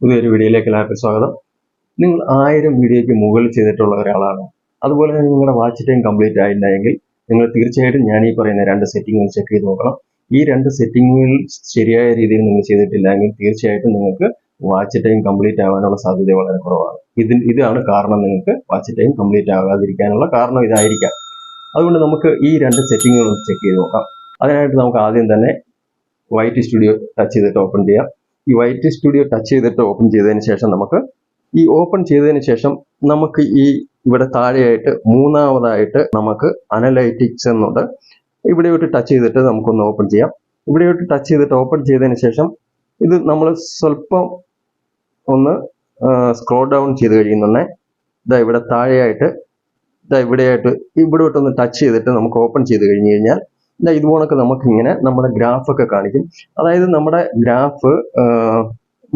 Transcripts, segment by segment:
പുതിയൊരു വീഡിയോയിലേക്ക് എല്ലാവർക്കും സ്വാഗതം. നിങ്ങൾ 1000 വീഡിയോയ്ക്ക് മുകളിൽ ചെയ്തിട്ടുള്ള ഒരാളാണ്. അതുപോലെ തന്നെ നിങ്ങളുടെ വാച്ച് ടൈം കംപ്ലീറ്റ് ആയില്ലെങ്കിൽ നിങ്ങൾ തീർച്ചയായിട്ടും ഞാൻ ഈ പറയുന്ന 2 സെറ്റിങ്ങുകൾ ചെക്ക് ചെയ്ത് നോക്കണം. ഈ 2 സെറ്റിങ്ങുകൾ ശരിയായ രീതിയിൽ നിങ്ങൾ ചെയ്തിട്ടില്ലെങ്കിൽ തീർച്ചയായിട്ടും നിങ്ങൾക്ക് വാച്ച് ടൈം കംപ്ലീറ്റ് ആവാനുള്ള സാധ്യത വളരെ കുറവാണ്. ഇതാണ് കാരണം, നിങ്ങൾക്ക് വാച്ച് ടൈം കംപ്ലീറ്റ് ആകാതിരിക്കാനുള്ള കാരണം ഇതായിരിക്കാം. അതുകൊണ്ട് നമുക്ക് ഈ 2 സെറ്റിങ്ങുകൾ ചെക്ക് ചെയ്ത് നോക്കാം. അതിനായിട്ട് നമുക്ക് ആദ്യം തന്നെ വൈറ്റ് സ്റ്റുഡിയോ ടച്ച് ചെയ്തിട്ട് ഓപ്പൺ ചെയ്യാം. ഈ വൈറ്റ് സ്റ്റുഡിയോ ടച്ച് ചെയ്തിട്ട് ഓപ്പൺ ചെയ്തതിന് ശേഷം നമുക്ക് ഈ ഇവിടെ താഴെയായിട്ട് മൂന്നാമതായിട്ട് നമുക്ക് അനലൈറ്റിക്സ് എന്നുണ്ട്. ഇവിടെയോട്ട് ടച്ച് ചെയ്തിട്ട് നമുക്കൊന്ന് ഓപ്പൺ ചെയ്യാം. ഇവിടെയോട്ട് ടച്ച് ചെയ്തിട്ട് ഓപ്പൺ ചെയ്തതിന് ശേഷം ഇത് നമ്മൾ സ്വല്പം ഒന്ന് സ്ക്രോൾ ഡൗൺ ചെയ്ത് കഴിയുന്നുണ്ടേ. ഇവിടെ താഴെയായിട്ട് ഇവിടോട്ടൊന്ന് ടച്ച് ചെയ്തിട്ട് നമുക്ക് ഓപ്പൺ ചെയ്ത് കഴിഞ്ഞ് കഴിഞ്ഞാൽ ഇതുപോലൊക്കെ നമുക്കിങ്ങനെ നമ്മുടെ ഗ്രാഫൊക്കെ കാണിക്കും. അതായത് നമ്മുടെ ഗ്രാഫ്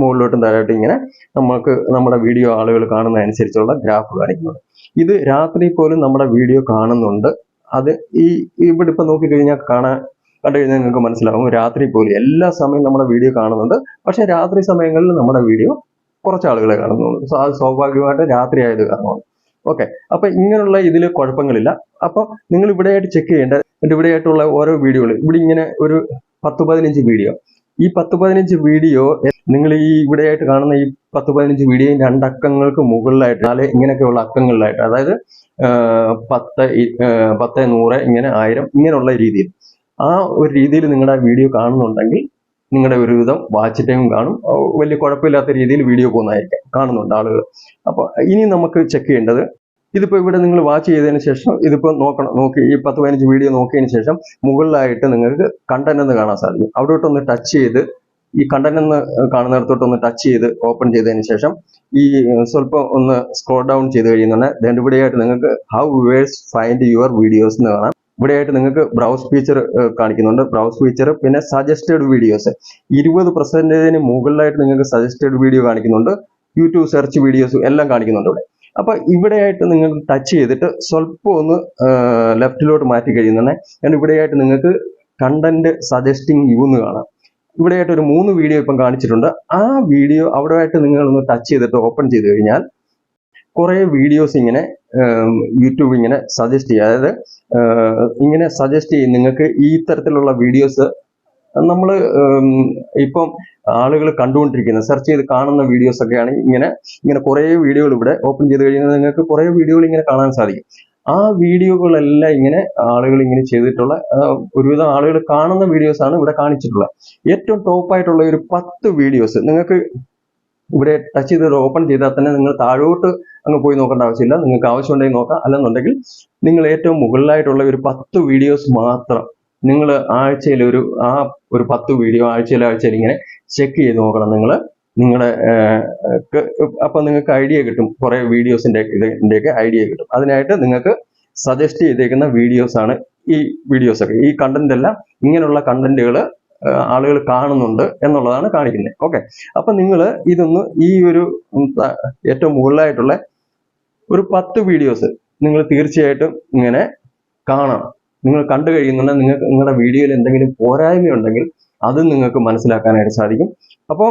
മുകളിലോട്ടും താഴോട്ടും ഇങ്ങനെ നമുക്ക് നമ്മുടെ വീഡിയോ ആളുകൾ കാണുന്ന അനുസരിച്ചുള്ള ഗ്രാഫ് കാണിക്കുന്നുണ്ട്. ഇത് രാത്രി പോലും നമ്മുടെ വീഡിയോ കാണുന്നുണ്ട്. അത് ഇവിടെ ഇപ്പം നോക്കിക്കഴിഞ്ഞാൽ കണ്ടു കഴിഞ്ഞാൽ നിങ്ങൾക്ക് മനസ്സിലാവും, രാത്രി പോലും എല്ലാ സമയവും നമ്മുടെ വീഡിയോ കാണുന്നുണ്ട്. പക്ഷെ രാത്രി സമയങ്ങളിൽ നമ്മുടെ വീഡിയോ കുറച്ച് ആളുകളെ കാണുന്നുള്ളൂ. അത് സ്വാഭാവികമായിട്ട് രാത്രി ആയത് കാരണമാണ്. ഓക്കെ, അപ്പൊ ഇങ്ങനെയുള്ള ഇതിൽ കുഴപ്പങ്ങളില്ല. അപ്പൊ നിങ്ങൾ ഇവിടെയായിട്ട് ചെക്ക് ചെയ്യേണ്ട, ഇവിടെയായിട്ടുള്ള ഓരോ വീഡിയോകൾ ഇവിടെ ഇങ്ങനെ ഒരു 10-15 വീഡിയോ, ഈ 10-15 വീഡിയോ നിങ്ങൾ ഈ ഇവിടെയായിട്ട് കാണുന്ന ഈ 10-15 വീഡിയോ 2 അക്കങ്ങൾക്ക് മുകളിലായിട്ട് ഇങ്ങനെയൊക്കെയുള്ള അക്കങ്ങളിലായിട്ട്, അതായത് 10, 100, ഇങ്ങനെ 1000 ഇങ്ങനെയുള്ള രീതിയിൽ, ആ ഒരു രീതിയിൽ നിങ്ങളുടെ വീഡിയോ കാണുന്നുണ്ടെങ്കിൽ നിങ്ങളുടെ ഒരുവിധം വാച്ച് ടൈം കാണും. വലിയ കുഴപ്പമില്ലാത്ത രീതിയിൽ വീഡിയോ പോകുന്നതായിരിക്കാം, കാണുന്നുണ്ട് ആളുകൾ. അപ്പോൾ ഇനി നമുക്ക് ചെക്ക് ചെയ്യേണ്ടത്, ഇതിപ്പോൾ ഇവിടെ നിങ്ങൾ വാച്ച് ചെയ്തതിന് ശേഷം ഇതിപ്പോൾ നോക്കി ഈ 10-15 വീഡിയോ നോക്കിയതിന് ശേഷം മുകളിലായിട്ട് നിങ്ങൾക്ക് കണ്ടന്റ് എന്ന് കാണാൻ സാധിക്കും. അവിടോട്ടൊന്ന് ടച്ച് ചെയ്ത് ഈ കണ്ടന്റ് എന്ന് കാണുന്നിടത്തോട്ടൊന്ന് ടച്ച് ചെയ്ത് ഓപ്പൺ ചെയ്തതിന് ശേഷം ഈ സ്വല്പം ഒന്ന് സ്ക്രോൾ ഡൗൺ ചെയ്ത് കഴിയുന്നുണ്ട്. ഇവിടെയായിട്ട് നിങ്ങൾക്ക് how viewers find your videos എന്ന് കാണാം. ഇവിടെയായിട്ട് നിങ്ങൾക്ക് ബ്രൗസ് ഫീച്ചർ കാണിക്കുന്നുണ്ട്. ബ്രൗസ് ഫീച്ചർ, പിന്നെ സജസ്റ്റഡ് വീഡിയോസ് 20% മുകളിലായിട്ട് നിങ്ങൾക്ക് സജസ്റ്റഡ് വീഡിയോ കാണിക്കുന്നുണ്ട്. യൂട്യൂബ് സെർച്ച് വീഡിയോസ് എല്ലാം കാണിക്കുന്നുണ്ട് ഇവിടെ. അപ്പൊ ഇവിടെയായിട്ട് നിങ്ങൾ ടച്ച് ചെയ്തിട്ട് സ്വല്പം ഒന്ന് ലെഫ്റ്റിലോട്ട് മാറ്റി കഴിയുന്നുണ്ട്. ഇവിടെയായിട്ട് നിങ്ങൾക്ക് കണ്ടന്റ് സജസ്റ്റിംഗ് യു എന്ന് കാണാം. ഇവിടെയായിട്ട് ഒരു 3 വീഡിയോ ഇപ്പം കാണിച്ചിട്ടുണ്ട്. ആ വീഡിയോ അവിടെ ആയിട്ട് നിങ്ങളൊന്ന് ടച്ച് ചെയ്തിട്ട് ഓപ്പൺ ചെയ്ത് കഴിഞ്ഞാൽ കുറെ വീഡിയോസ് ഇങ്ങനെ യൂട്യൂബ് ഇങ്ങനെ സജസ്റ്റ് ചെയ്യും. അതായത് ഇങ്ങനെ സജസ്റ്റ് ചെയ്യും നിങ്ങൾക്ക് ഈ തരത്തിലുള്ള വീഡിയോസ്. നമ്മൾ ഇപ്പം ആളുകൾ കണ്ടുകൊണ്ടിരിക്കുന്ന സെർച്ച് ചെയ്ത് കാണുന്ന വീഡിയോസ് ഒക്കെയാണ് ഇങ്ങനെ കുറെ വീഡിയോകൾ ഇവിടെ ഓപ്പൺ ചെയ്ത് കഴിഞ്ഞാൽ നിങ്ങൾക്ക് കുറെ വീഡിയോകൾ ഇങ്ങനെ കാണാൻ സാധിക്കും. ആ വീഡിയോകളെല്ലാം ഇങ്ങനെ ആളുകൾ ഇങ്ങനെ ചെയ്തിട്ടുള്ള ഒരുവിധം ആളുകൾ കാണുന്ന വീഡിയോസ് ആണ് ഇവിടെ കാണിച്ചിട്ടുള്ളത്. ഏറ്റവും ടോപ്പായിട്ടുള്ള ഒരു 10 വീഡിയോസ് നിങ്ങൾക്ക് ഇവിടെ ടച്ച് ചെയ്ത് ഓപ്പൺ ചെയ്താൽ തന്നെ നിങ്ങൾ താഴോട്ട് അങ്ങ് പോയി നോക്കേണ്ട ആവശ്യമില്ല. നിങ്ങൾക്ക് ആവശ്യമുണ്ടെങ്കിൽ നോക്കാം, അല്ലെന്നുണ്ടെങ്കിൽ നിങ്ങൾ ഏറ്റവും മുകളിലായിട്ടുള്ള ഒരു 10 വീഡിയോസ് മാത്രം നിങ്ങൾ ആഴ്ചയിൽ ഒരു 10 വീഡിയോ ആഴ്ചയിൽ ഇങ്ങനെ ചെക്ക് ചെയ്ത് നോക്കണം നിങ്ങളുടെ അപ്പൊ നിങ്ങൾക്ക് ഐഡിയ കിട്ടും, കുറെ ഇതിന്റെയൊക്കെ ഐഡിയ കിട്ടും. അതിനായിട്ട് നിങ്ങൾക്ക് സജസ്റ്റ് ചെയ്തേക്കുന്ന വീഡിയോസ് ആണ് ഈ വീഡിയോസ് ഒക്കെ. ഈ കണ്ടന്റ് എല്ലാം ഇങ്ങനെയുള്ള കണ്ടന്റുകൾ ആളുകൾ കാണുന്നുണ്ട് എന്നുള്ളതാണ് കാണിക്കുന്നത്. ഓക്കെ, അപ്പൊ നിങ്ങൾ ഇതൊന്ന് ഈ ഒരു ഏറ്റവും മുകളിലായിട്ടുള്ള ഒരു 10 വീഡിയോസ് നിങ്ങൾ തീർച്ചയായിട്ടും ഇങ്ങനെ കാണണം. നിങ്ങൾ കണ്ടു കഴിയുന്നുണ്ടെങ്കിൽ നിങ്ങൾക്ക് നിങ്ങളുടെ വീഡിയോയിൽ എന്തെങ്കിലും പോരായ്മയുണ്ടെങ്കിൽ അത് നിങ്ങൾക്ക് മനസ്സിലാക്കാനായിട്ട് സാധിക്കും. അപ്പോൾ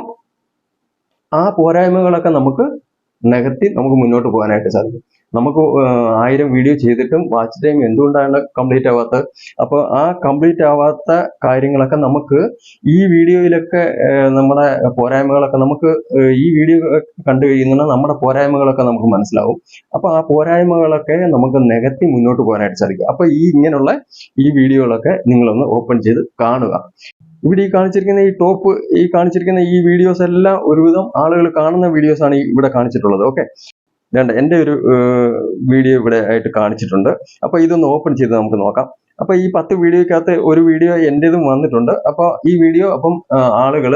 ആ പോരായ്മകളൊക്കെ നമുക്ക് നികത്തി നമുക്ക് മുന്നോട്ട് പോകാനായിട്ട് സാധിക്കും. നമുക്ക് 1000 വീഡിയോ ചെയ്തിട്ടും വാച്ച് ടൈം എന്തുകൊണ്ടാണ് കംപ്ലീറ്റ് ആവാത്തത്? അപ്പോൾ ആ കംപ്ലീറ്റ് ആവാത്ത കാര്യങ്ങളൊക്കെ നമുക്ക് ഈ വീഡിയോയിലൊക്കെ നമ്മുടെ പോരായ്മകളൊക്കെ നമുക്ക് ഈ വീഡിയോ കണ്ടു കഴിയുന്ന നമ്മുടെ പോരായ്മകളൊക്കെ നമുക്ക് മനസ്സിലാവും. അപ്പോൾ ആ പോരായ്മകളൊക്കെ നമുക്ക് നികത്തി മുന്നോട്ട് പോകാനായിട്ട് സാധിക്കും. അപ്പോൾ ഇങ്ങനെയുള്ള ഈ വീഡിയോകളൊക്കെ നിങ്ങളൊന്ന് ഓപ്പൺ ചെയ്ത് കാണുക. ഇവിടെ ഈ കാണിച്ചിരിക്കുന്ന ഈ വീഡിയോസ് എല്ലാം ഒരുവിധം ആളുകൾ കാണുന്ന വീഡിയോസ് ആണ് ഇവിടെ കാണിച്ചിട്ടുള്ളത്. ഓക്കെ, എൻ്റെ ഒരു വീഡിയോ ഇവിടെ ആയിട്ട് കാണിച്ചിട്ടുണ്ട്. അപ്പൊ ഇതൊന്ന് ഓപ്പൺ ചെയ്ത് നമുക്ക് നോക്കാം. അപ്പൊ ഈ 10 വീഡിയോക്കകത്ത് ഒരു വീഡിയോ എൻ്റെതും വന്നിട്ടുണ്ട്. അപ്പൊ ഈ വീഡിയോ ആളുകൾ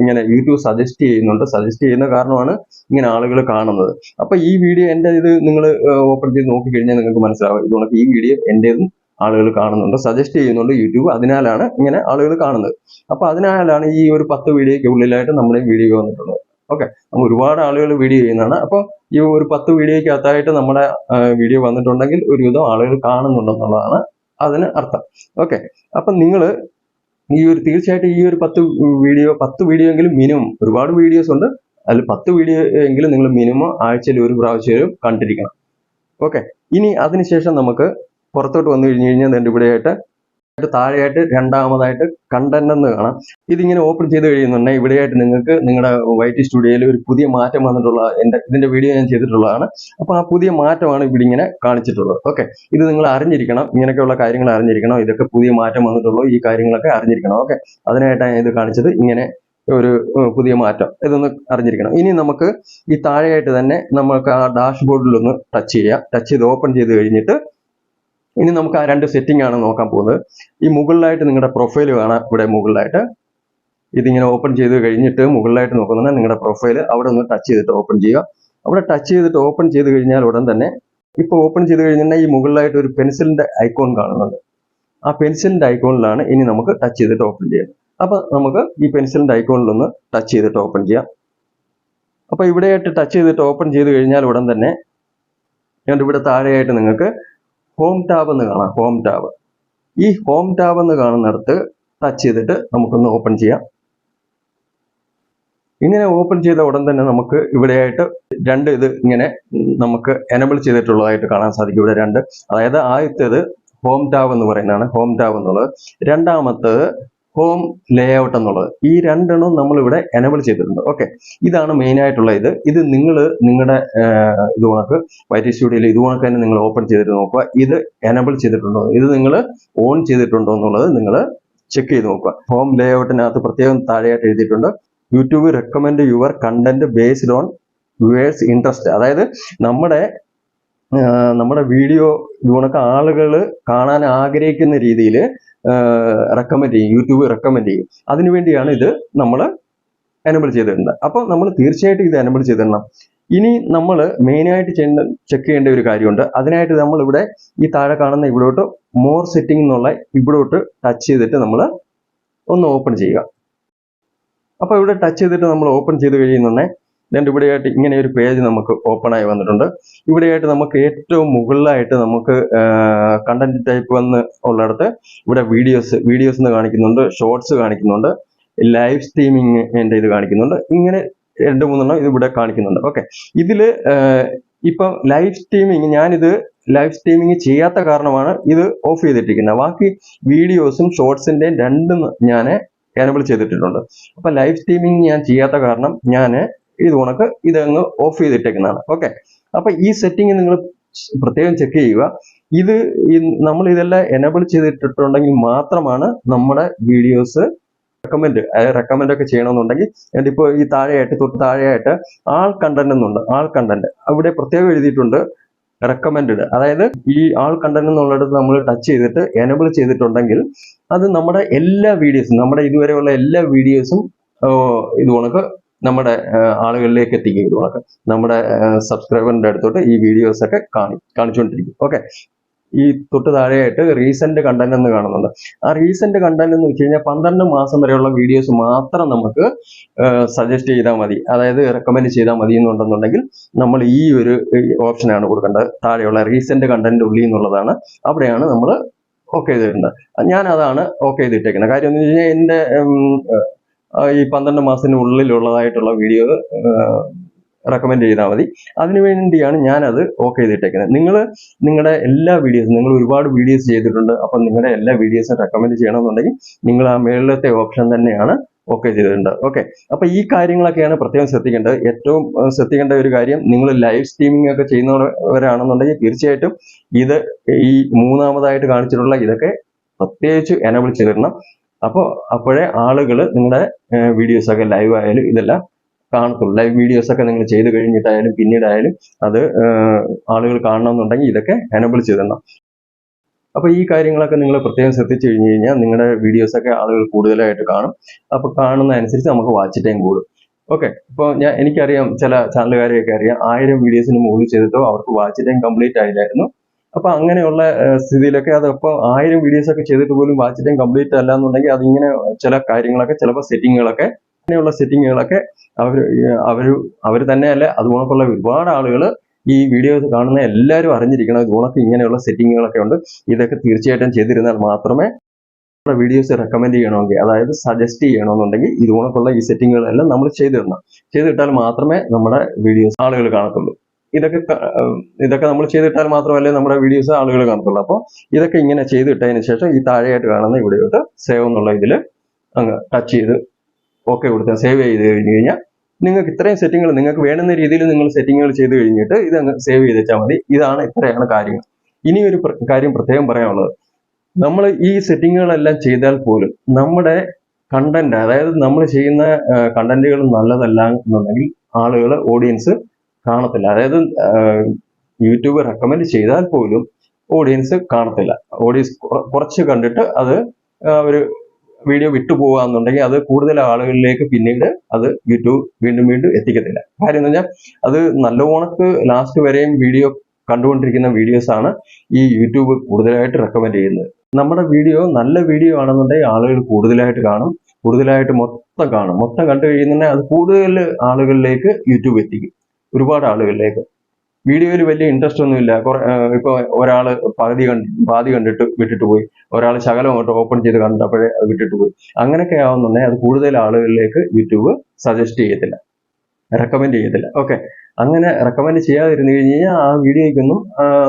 ഇങ്ങനെ യൂട്യൂബ് സജസ്റ്റ് ചെയ്യുന്ന കാരണമാണ് ഇങ്ങനെ ആളുകൾ കാണുന്നത്. അപ്പൊ ഈ വീഡിയോ നിങ്ങൾ ഓപ്പൺ ചെയ്ത് നോക്കിക്കഴിഞ്ഞാൽ നിങ്ങൾക്ക് മനസ്സിലാവും, ഇതുകൊണ്ട് ഈ വീഡിയോ എൻ്റെതും ആളുകൾ കാണുന്നുണ്ട്, സജസ്റ്റ് ചെയ്യുന്നുണ്ട് യൂട്യൂബ്. അതിനാലാണ് ഇങ്ങനെ ആളുകൾ കാണുന്നത്. അപ്പൊ അതിനാലാണ് ഈ ഒരു 10 വീഡിയോയ്ക്ക് ഉള്ളിലായിട്ട് നമ്മുടെ വീഡിയോ വന്നിട്ടുള്ളത്. ഓക്കെ, നമ്മൾ ഒരുപാട് ആളുകൾ വീഡിയോ ചെയ്യുന്നതാണ്. അപ്പോൾ ഈ ഒരു 10 വീഡിയോക്കകത്തായിട്ട് നമ്മുടെ വീഡിയോ വന്നിട്ടുണ്ടെങ്കിൽ ഒരുവിധം ആളുകൾ കാണുന്നുണ്ടെന്നുള്ളതാണ് അതിന് അർത്ഥം. ഓക്കെ, അപ്പൊ നിങ്ങൾ തീർച്ചയായിട്ടും ഈ ഒരു 10 വീഡിയോ എങ്കിലും മിനിമം, ഒരുപാട് വീഡിയോസ് ഉണ്ട്, അതിൽ 10 വീഡിയോ എങ്കിലും നിങ്ങൾ മിനിമം ആഴ്ചയിൽ ഒരു പ്രാവശ്യം കണ്ടിരിക്കണം. ഓക്കെ, ഇനി അതിനുശേഷം നമുക്ക് പുറത്തോട്ട് വന്നു കഴിഞ്ഞ് കഴിഞ്ഞാൽ ഇവിടെയായിട്ട് താഴെയായിട്ട് രണ്ടാമതായിട്ട് കണ്ടന്റ് എന്ന് കാണാം. ഇതിങ്ങനെ ഓപ്പൺ ചെയ്ത് കഴിയുന്നുണ്ടെങ്കിൽ ഇവിടെയായിട്ട് നിങ്ങൾക്ക് നിങ്ങളുടെ YT സ്റ്റുഡിയോയിൽ ഒരു പുതിയ മാറ്റം വന്നിട്ടുള്ള ഇതിന്റെ വീഡിയോ ഞാൻ ചെയ്തിട്ടുള്ളതാണ്. അപ്പോൾ ആ പുതിയ മാറ്റമാണ് ഇവിടെ ഇങ്ങനെ കാണിച്ചിട്ടുള്ളത്. ഓക്കെ, ഇത് നിങ്ങൾ അറിഞ്ഞിരിക്കണം, ഇങ്ങനെയൊക്കെയുള്ള കാര്യങ്ങൾ അറിഞ്ഞിരിക്കണം. ഇതൊക്കെ പുതിയ മാറ്റം വന്നിട്ടുള്ളൂ, ഈ കാര്യങ്ങളൊക്കെ അറിഞ്ഞിരിക്കണം. ഓക്കെ, അതിനായിട്ടാണ് ഇത് കാണിച്ചത്, ഇങ്ങനെ ഒരു പുതിയ മാറ്റം, ഇതൊന്ന് അറിഞ്ഞിരിക്കണം. ഇനി നമുക്ക് ഈ താഴെയായിട്ട് തന്നെ നമുക്ക് ആ ഡാഷ്ബോർഡിൽ ഒന്ന് ടച്ച് ചെയ്യാം. ടച്ച് ചെയ്ത് ഓപ്പൺ ചെയ്ത് കഴിഞ്ഞിട്ട് ഇനി നമുക്ക് ആ രണ്ട് സെറ്റിംഗ് ആണ് നോക്കാൻ പോകുന്നത്. ഈ മുകളിലായിട്ട് നിങ്ങളുടെ പ്രൊഫൈൽ കാണാം. ഇവിടെ മുകളിലായിട്ട് ഇതിങ്ങനെ ഓപ്പൺ ചെയ്ത് കഴിഞ്ഞിട്ട് മുകളിലായിട്ട് നോക്കുന്നുണ്ടെങ്കിൽ നിങ്ങളുടെ പ്രൊഫൈൽ അവിടെ ഒന്ന് ടച്ച് ചെയ്തിട്ട് ഓപ്പൺ ചെയ്യുക. അവിടെ ടച്ച് ചെയ്തിട്ട് ഓപ്പൺ ചെയ്ത് കഴിഞ്ഞാൽ ഉടൻ തന്നെ ഇപ്പോൾ ഓപ്പൺ ചെയ്ത് കഴിഞ്ഞിട്ടുണ്ടെങ്കിൽ ഈ മുകളിലായിട്ട് ഒരു പെൻസിലിന്റെ ഐക്കോൺ കാണുന്നുണ്ട്. ആ പെൻസിലിന്റെ ഐക്കോണിലാണ് ഇനി നമുക്ക് ടച്ച് ചെയ്തിട്ട് ഓപ്പൺ ചെയ്യാം. അപ്പൊ നമുക്ക് ഈ പെൻസിലിന്റെ ഐക്കോണിലൊന്ന് ടച്ച് ചെയ്തിട്ട് ഓപ്പൺ ചെയ്യാം. അപ്പൊ ഇവിടെയായിട്ട് ടച്ച് ചെയ്തിട്ട് ഓപ്പൺ ചെയ്ത് കഴിഞ്ഞാൽ ഉടൻ തന്നെ ഇവിടെ താഴെയായിട്ട് നിങ്ങൾക്ക് ഹോം ടാബ് എന്ന് കാണാം. ഹോം ടാബ്, ഈ ഹോം ടാബ് എന്ന് കാണുന്നിടത്ത് ടച്ച് ചെയ്തിട്ട് നമുക്കൊന്ന് ഓപ്പൺ ചെയ്യാം. ഇങ്ങനെ ഓപ്പൺ ചെയ്ത ഉടൻ തന്നെ നമുക്ക് ഇവിടെയായിട്ട് രണ്ട് ഇത് ഇങ്ങനെ നമുക്ക് എനബിൾ ചെയ്തിട്ടുള്ളതായിട്ട് കാണാൻ സാധിക്കും. ഇവിടെ രണ്ട്, അതായത് ആദ്യത്തേത് ഹോം ടാബ് എന്ന് പറയുന്നതാണ്, ഹോം ടാബ് എന്നുള്ളത്. രണ്ടാമത്തേത് ഹോം ലേഔട്ട് എന്നുള്ളത്. ഈ രണ്ടെണ്ണം നമ്മൾ ഇവിടെ എനബിൾ ചെയ്തിട്ടുണ്ട്. ഓക്കെ, ഇതാണ് മെയിൻ ആയിട്ടുള്ള ഇത് നിങ്ങൾ നിങ്ങളുടെ ഇത് കണക്ക് YT സ്റ്റുഡിയോയിൽ ഇത് കണക്ക് തന്നെ നിങ്ങൾ ഓപ്പൺ ചെയ്തിട്ട് നോക്കുക. ഇത് എനബിൾ ചെയ്തിട്ടുണ്ടോ, ഇത് നിങ്ങൾ ഓൺ ചെയ്തിട്ടുണ്ടോ എന്നുള്ളത് നിങ്ങൾ ചെക്ക് ചെയ്ത് നോക്കുക. ഹോം ലേഔട്ടിനകത്ത് പ്രത്യേകം താഴെയായിട്ട് എഴുതിയിട്ടുണ്ട്, YouTube recommend your content based on viewers interest. അതായത് നമ്മുടെ വീഡിയോ ഇതുകൊണ്ടൊക്കെ ആളുകൾ കാണാൻ ആഗ്രഹിക്കുന്ന രീതിയിൽ റെക്കമെൻഡ് ചെയ്യും, യൂട്യൂബ് റെക്കമെൻഡ് ചെയ്യും. അതിനുവേണ്ടിയാണ് ഇത് നമ്മൾ എനബിൾ ചെയ്തിട്ടുണ്ട്. അപ്പോൾ നമ്മൾ തീർച്ചയായിട്ടും ഇത് എനബിൾ ചെയ്തിടണം. ഇനി നമ്മൾ മെയിനായിട്ട് ചെക്ക് ചെയ്യേണ്ട ഒരു കാര്യമുണ്ട്. അതിനായിട്ട് നമ്മൾ ഇവിടെ ഈ താഴെ കാണുന്ന ഇവിടോട്ട് മോർ സെറ്റിംഗ് എന്നുള്ള ഇവിടോട്ട് ടച്ച് ചെയ്തിട്ട് നമ്മൾ ഒന്ന് ഓപ്പൺ ചെയ്യുക. അപ്പോൾ ഇവിടെ ടച്ച് ചെയ്തിട്ട് നമ്മൾ ഓപ്പൺ ചെയ്ത് കഴിയുന്നുണ്ടെങ്കിൽ ഇവിടെയായിട്ട് ഇങ്ങനെ ഒരു പേജ് നമുക്ക് ഓപ്പൺ ആയി വന്നിട്ടുണ്ട്. ഇവിടെയായിട്ട് നമുക്ക് ഏറ്റവും മുകളിലായിട്ട് നമുക്ക് കണ്ടന്റ് ടൈപ്പ് വന്ന് ഉള്ളിടത്ത് ഇവിടെ വീഡിയോസ് എന്ന് കാണിക്കുന്നുണ്ട്, ഷോർട്സ് കാണിക്കുന്നുണ്ട്, ലൈവ് സ്ട്രീമിങ്ങിന്റെ ഇത് കാണിക്കുന്നുണ്ട്. ഇങ്ങനെ 2-3 ഇത് ഇവിടെ കാണിക്കുന്നുണ്ട്. ഓക്കെ, ഇതില് ഇപ്പം ലൈവ് സ്ട്രീമിങ്, ഞാനിത് ലൈവ് സ്ട്രീമിങ് ചെയ്യാത്ത കാരണമാണ് ഇത് ഓഫ് ചെയ്തിട്ടിരിക്കുന്നത്. ബാക്കി വീഡിയോസും ഷോർട്സിന്റെയും രണ്ടും ഞാൻ എനബിൾ ചെയ്തിട്ടുണ്ട്. അപ്പൊ ലൈവ് സ്ട്രീമിങ് ഞാൻ ചെയ്യാത്ത കാരണം ഞാൻ ഇത് കണക്ക് ഇതങ്ങ് ഓഫ് ചെയ്തിട്ടേക്കുന്നതാണ്. ഓക്കെ, അപ്പൊ ഈ സെറ്റിംഗ് നിങ്ങൾ പ്രത്യേകം ചെക്ക് ചെയ്യുക. നമ്മൾ ഇതെല്ലാം എനബിൾ ചെയ്തിട്ടുണ്ടെങ്കിൽ മാത്രമാണ് നമ്മുടെ വീഡിയോസ് റെക്കമെൻഡ് ഒക്കെ ചെയ്യണമെന്നുണ്ടെങ്കിൽ ഇപ്പോൾ ഈ തൊട്ട് താഴെയായിട്ട് ആൾ കണ്ടന്റ് എന്നുണ്ട്. ആൾ കണ്ടന്റ് അവിടെ പ്രത്യേകം എഴുതിയിട്ടുണ്ട് റെക്കമെൻഡ്. അതായത് ഈ ആൾ കണ്ടന്റ് എന്നുള്ളിടത്ത് നമ്മൾ ടച്ച് ചെയ്തിട്ട് എനബിൾ ചെയ്തിട്ടുണ്ടെങ്കിൽ അത് നമ്മുടെ എല്ലാ വീഡിയോസും, നമ്മുടെ ഇതുവരെയുള്ള എല്ലാ വീഡിയോസും ഇത് കണക്ക് നമ്മുടെ ആളുകളിലേക്ക് എത്തിക്കും. ഇത് കണക്ക് നമ്മുടെ സബ്സ്ക്രൈബറിന്റെ അടുത്തോട്ട് ഈ വീഡിയോസ് ഒക്കെ കാണിച്ചുകൊണ്ടിരിക്കും. ഓക്കെ, ഈ തൊട്ട് താഴെയായിട്ട് റീസെന്റ് കണ്ടന്റ് എന്ന് കാണുന്നുണ്ട്. ആ റീസെന്റ് കണ്ടന്റ് എന്ന് വെച്ച് കഴിഞ്ഞാൽ 12 മാസം വരെയുള്ള വീഡിയോസ് മാത്രം നമുക്ക് സജസ്റ്റ് ചെയ്താൽ മതി, അതായത് റെക്കമെൻഡ് ചെയ്താൽ മതി എന്നുണ്ടെന്നുണ്ടെങ്കിൽ നമ്മൾ ഈ ഒരു ഓപ്ഷനാണ് കൊടുക്കേണ്ടത്. താഴെയുള്ള റീസെന്റ് കണ്ടന്റ് ഉള്ളി എന്നുള്ളതാണ്, അവിടെയാണ് നമ്മൾ ഓക്കെ ചെയ്തിട്ടുണ്ട്. ഞാൻ അതാണ് ഓക്കെ ചെയ്തിട്ടേക്കുന്നത്. കാര്യം എന്ന് വെച്ച് കഴിഞ്ഞാൽ എൻ്റെ ഈ 12 മാസത്തിനുള്ളിലുള്ളതായിട്ടുള്ള വീഡിയോ റെക്കമെൻഡ് ചെയ്താൽ മതി. അതിനുവേണ്ടിയാണ് ഞാനത് ഓക്കെ ചെയ്തിട്ടേക്കുന്നത്. നിങ്ങളുടെ എല്ലാ വീഡിയോസും, നിങ്ങൾ ഒരുപാട് വീഡിയോസ് ചെയ്തിട്ടുണ്ട്, അപ്പം നിങ്ങളുടെ എല്ലാ വീഡിയോസും റെക്കമെൻഡ് ചെയ്യണമെന്നുണ്ടെങ്കിൽ നിങ്ങൾ ആ മേളിലത്തെ ഓപ്ഷൻ തന്നെയാണ് ഓക്കെ ചെയ്തിട്ടുണ്ട്. ഓക്കെ, അപ്പൊ ഈ കാര്യങ്ങളൊക്കെയാണ് പ്രത്യേകം ശ്രദ്ധിക്കേണ്ടത്. ഏറ്റവും ശ്രദ്ധിക്കേണ്ട ഒരു കാര്യം, നിങ്ങൾ ലൈവ് സ്ട്രീമിംഗ് ഒക്കെ ചെയ്യുന്നവരാണെന്നുണ്ടെങ്കിൽ തീർച്ചയായിട്ടും ഇത് ഈ മൂന്നാമതായിട്ട് കാണിച്ചിട്ടുള്ള ഇതൊക്കെ പ്രത്യേകിച്ച് എനബിൾ ചെയ്തിടണം. അപ്പോഴേ ആളുകൾ നിങ്ങളുടെ വീഡിയോസ് ഒക്കെ ലൈവ് ആയാലും ഇതെല്ലാം കാണത്തുള്ളൂ. ലൈവ് വീഡിയോസ് ഒക്കെ നിങ്ങൾ ചെയ്ത് കഴിഞ്ഞിട്ടായാലും പിന്നീടായാലും അത് ആളുകൾ കാണണമെന്നുണ്ടെങ്കിൽ ഇതൊക്കെ എനബിൾ ചെയ്തിടണം. അപ്പൊ ഈ കാര്യങ്ങളൊക്കെ നിങ്ങൾ പ്രത്യേകം ശ്രദ്ധിച്ചു കഴിഞ്ഞു കഴിഞ്ഞാൽ നിങ്ങളുടെ വീഡിയോസ് ഒക്കെ ആളുകൾ കൂടുതലായിട്ട് കാണും. അപ്പൊ കാണുന്നതനുസരിച്ച് നമുക്ക് വാച്ച് ടൈം കൂടും. ഓക്കെ, ഇപ്പോൾ എനിക്കറിയാം ചില ചാനലുകാരെയൊക്കെ അറിയാം, 1000 വീഡിയോസിന് മുകളിൽ ചെയ്തിട്ടോ അവർക്ക് വാച്ച് ടൈം കംപ്ലീറ്റ് ആയില്ലായിരുന്നു. അപ്പൊ അങ്ങനെയുള്ള സ്ഥിതിയിലൊക്കെ അതിപ്പോൾ 1000 വീഡിയോസ് ഒക്കെ ചെയ്തിട്ട് പോലും വാച്ച് ടൈം കംപ്ലീറ്റ് അല്ല എന്നുണ്ടെങ്കിൽ അതിങ്ങനെ ചില കാര്യങ്ങളൊക്കെ, ചിലപ്പോൾ സെറ്റിങ്ങുകളൊക്കെ, അങ്ങനെയുള്ള സെറ്റിങ്ങുകളൊക്കെ അവർ തന്നെയല്ല, അതുകൊണ്ടുള്ള ഒരുപാട് ആളുകൾ ഈ വീഡിയോസ് കാണുന്ന എല്ലാവരും അറിഞ്ഞിരിക്കണം. ഇതുകൊണ്ടൊക്കെ ഇങ്ങനെയുള്ള സെറ്റിങ്ങുകളൊക്കെ ഉണ്ട്. ഇതൊക്കെ തീർച്ചയായിട്ടും ചെയ്തിരുന്നാൽ മാത്രമേ നമ്മുടെ വീഡിയോസ് റെക്കമെൻഡ് ചെയ്യണമെങ്കിൽ, അതായത് സജസ്റ്റ് ചെയ്യണമെന്നുണ്ടെങ്കിൽ ഇതുപോലുള്ള ഈ സെറ്റിങ്ങുകളെല്ലാം നമ്മൾ ചെയ്തിടണം. ചെയ്തിട്ടാൽ മാത്രമേ നമ്മുടെ വീഡിയോസ് ആളുകൾ കാണത്തുള്ളൂ. ഇതൊക്കെ നമ്മൾ ചെയ്തിട്ടാൽ മാത്രമല്ലേ നമ്മുടെ വീഡിയോസ് ആളുകൾ കാണത്തുള്ളൂ. അപ്പോൾ ഇതൊക്കെ ഇങ്ങനെ ചെയ്തിട്ടതിന് ശേഷം ഈ താഴെയായിട്ട് കാണുന്ന ഇവിടെയോട്ട് സേവ് എന്നുള്ള ഇതിൽ അങ്ങ് ടച്ച് ചെയ്ത് ഓക്കെ കൊടുത്താൽ സേവ് ചെയ്ത് കഴിഞ്ഞ് കഴിഞ്ഞാൽ നിങ്ങൾക്ക് ഇത്രയും സെറ്റിങ്ങുകൾ നിങ്ങൾക്ക് വേണ്ടുന്ന രീതിയിൽ നിങ്ങൾ സെറ്റിങ്ങുകൾ ചെയ്ത് കഴിഞ്ഞിട്ട് ഇതങ്ങ് സേവ് ചെയ്ത് വെച്ചാൽ മതി. ഇത്രയാണ് കാര്യങ്ങൾ. ഇനി ഒരു കാര്യം പ്രത്യേകം പറയാനുള്ളത്, നമ്മൾ ഈ സെറ്റിങ്ങുകളെല്ലാം ചെയ്താൽ പോലും നമ്മുടെ കണ്ടന്റ്, അതായത് നമ്മൾ ചെയ്യുന്ന കണ്ടന്റുകൾ നല്ലതല്ല എന്നുണ്ടെങ്കിൽ ഓഡിയൻസ് കാണത്തില്ല. അതായത് യൂട്യൂബ് റെക്കമെൻഡ് ചെയ്താൽ പോലും ഓഡിയൻസ് കാണത്തില്ല. ഓഡിയൻസ് കുറച്ച് കണ്ടിട്ട് അത് ഒരു വീഡിയോ വിട്ടുപോകാന്നുണ്ടെങ്കിൽ അത് കൂടുതൽ ആളുകളിലേക്ക് പിന്നീട് അത് യൂട്യൂബ് വീണ്ടും എത്തിക്കത്തില്ല. കാര്യം എന്ന് വെച്ചാൽ അത് നല്ലവണ്ണക്ക് ലാസ്റ്റ് വരെയും വീഡിയോ കണ്ടുകൊണ്ടിരിക്കുന്ന വീഡിയോസ് ആണ് ഈ യൂട്യൂബ് കൂടുതലായിട്ട് റെക്കമെൻഡ് ചെയ്യുന്നത്. നമ്മുടെ വീഡിയോ നല്ല വീഡിയോ ആണെന്നുണ്ടെങ്കിൽ ആളുകൾ കൂടുതലായിട്ട് കാണും, കൂടുതലായിട്ട് മൊത്തം കണ്ടു കഴിയുന്നുണ്ടെങ്കിൽ അത് കൂടുതൽ ആളുകളിലേക്ക് യൂട്യൂബ് എത്തിക്കും, ഒരുപാട് ആളുകളിലേക്ക്. വീഡിയോയിൽ വലിയ ഇൻട്രസ്റ്റ് ഒന്നുമില്ല, ഇപ്പൊ ഒരാൾ പാതി കണ്ടിട്ട് വിട്ടിട്ട് പോയി, ഒരാൾ ശകലം അങ്ങോട്ട് ഓപ്പൺ ചെയ്ത് കണ്ടപ്പോഴേ അത് വിട്ടിട്ട് പോയി. അങ്ങനെയൊക്കെ ആവുന്നുണ്ടെങ്കിൽ അത് കൂടുതൽ ആളുകളിലേക്ക് യൂട്യൂബ് സജസ്റ്റ് ചെയ്യത്തില്ല, റെക്കമെൻഡ് ചെയ്യത്തില്ല. ഓക്കെ, അങ്ങനെ റെക്കമെൻഡ് ചെയ്യാതിരുന്നു കഴിഞ്ഞാൽ ആ വീഡിയോയ്ക്കൊന്നും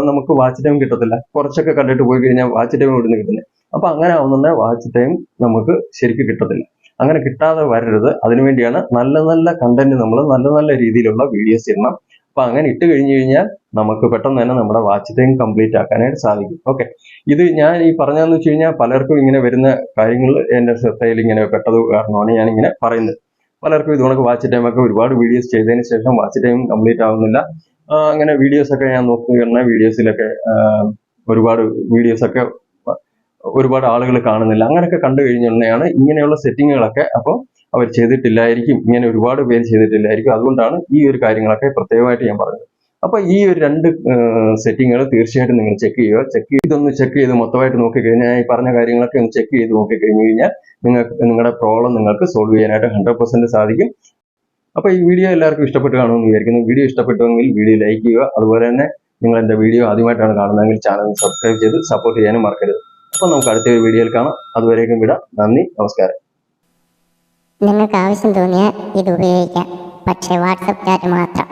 നമുക്ക് വാച്ച് ടൈം കിട്ടത്തില്ല. കുറച്ചൊക്കെ കണ്ടിട്ട് പോയി കഴിഞ്ഞാൽ വാച്ച് ടൈം ഇവിടുന്ന് കിട്ടുന്നില്ല. അപ്പൊ അങ്ങനെ ആവുന്നുണ്ടെങ്കിൽ വാച്ച് ടൈം നമുക്ക് ശരിക്കും കിട്ടത്തില്ല. അങ്ങനെ കിട്ടാതെ വരരുത്. അതിനുവേണ്ടിയാണ് നല്ല കണ്ടന്റ് നമ്മൾ നല്ല രീതിയിലുള്ള വീഡിയോസ് ഇടണം. അപ്പൊ അങ്ങനെ ഇട്ട് കഴിഞ്ഞു കഴിഞ്ഞാൽ നമുക്ക് പെട്ടെന്ന് തന്നെ നമ്മുടെ വാച്ച് ടൈം കംപ്ലീറ്റ് ആക്കാനായിട്ട് സാധിക്കും. ഓക്കെ, ഇത് ഞാൻ ഈ പറഞ്ഞതെന്ന് വെച്ച് കഴിഞ്ഞാൽ പലർക്കും ഇങ്ങനെ വരുന്ന കാര്യങ്ങൾ എന്റെ ശ്രദ്ധയിൽ ഇങ്ങനെ പെട്ടത് കാരണമാണ് ഞാൻ ഇങ്ങനെ പറയുന്നത്. പലർക്കും ഇതുകൊണ്ട് വാച്ച് ടൈം ഒക്കെ ഒരുപാട് വീഡിയോസ് ചെയ്തതിന് ശേഷം വാച്ച് ടൈം കംപ്ലീറ്റ് ആവുന്നില്ല. അങ്ങനെ വീഡിയോസ് ഒക്കെ ഞാൻ നോക്കുകയാണ്, വീഡിയോസിലൊക്കെ ഒരുപാട് ആളുകൾ കാണുന്നില്ല. അങ്ങനെയൊക്കെ കണ്ടു കഴിഞ്ഞാണ് ഇങ്ങനെയുള്ള സെറ്റിങ്ങുകളൊക്കെ അപ്പോൾ അവർ ചെയ്തിട്ടില്ലായിരിക്കും, ഇങ്ങനെ ഒരുപാട് പേര് ചെയ്തിട്ടില്ലായിരിക്കും. അതുകൊണ്ടാണ് ഈ ഒരു കാര്യങ്ങളൊക്കെ പ്രത്യേകമായിട്ട് ഞാൻ പറഞ്ഞത്. അപ്പൊ ഈ ഒരു 2 സെറ്റിങ്ങുകൾ തീർച്ചയായിട്ടും നിങ്ങൾ ഇതൊന്ന് ചെക്ക് ചെയ്ത് മൊത്തമായിട്ട് നോക്കിക്കഴിഞ്ഞാൽ ഈ പറഞ്ഞ കാര്യങ്ങളൊക്കെ ഒന്ന് ചെക്ക് ചെയ്ത് നോക്കിക്കഴിഞ്ഞു കഴിഞ്ഞാൽ നിങ്ങളുടെ പ്രോബ്ലം നിങ്ങൾക്ക് സോൾവ് ചെയ്യാനായിട്ട് 100% സാധിക്കും. അപ്പൊ ഈ വീഡിയോ എല്ലാവർക്കും ഇഷ്ടപ്പെട്ട് കാണുമെന്ന് വിചാരിക്കുന്നു. വീഡിയോ ഇഷ്ടപ്പെട്ടുവെങ്കിൽ വീഡിയോ ലൈക്ക് ചെയ്യുക. അതുപോലെ തന്നെ നിങ്ങൾ എൻ്റെ വീഡിയോ ആദ്യമായിട്ടാണ് കാണുന്നതെങ്കിൽ ചാനൽ സബ്സ്ക്രൈബ് ചെയ്ത് സപ്പോർട്ട് ചെയ്യാനും മറക്കരുത്. അപ്പൊ നമുക്ക് അടുത്ത വീഡിയോയിൽ കാണാം. അതുവരേക്കും വിടാം. നന്ദി, നമസ്കാരം. നിങ്ങൾക്ക് ആവശ്യം തോന്നിയാൽ ഇത് ഉപയോഗിക്കാം, പക്ഷേ വാട്സപ്പ് ചാറ്റ് മാത്രം.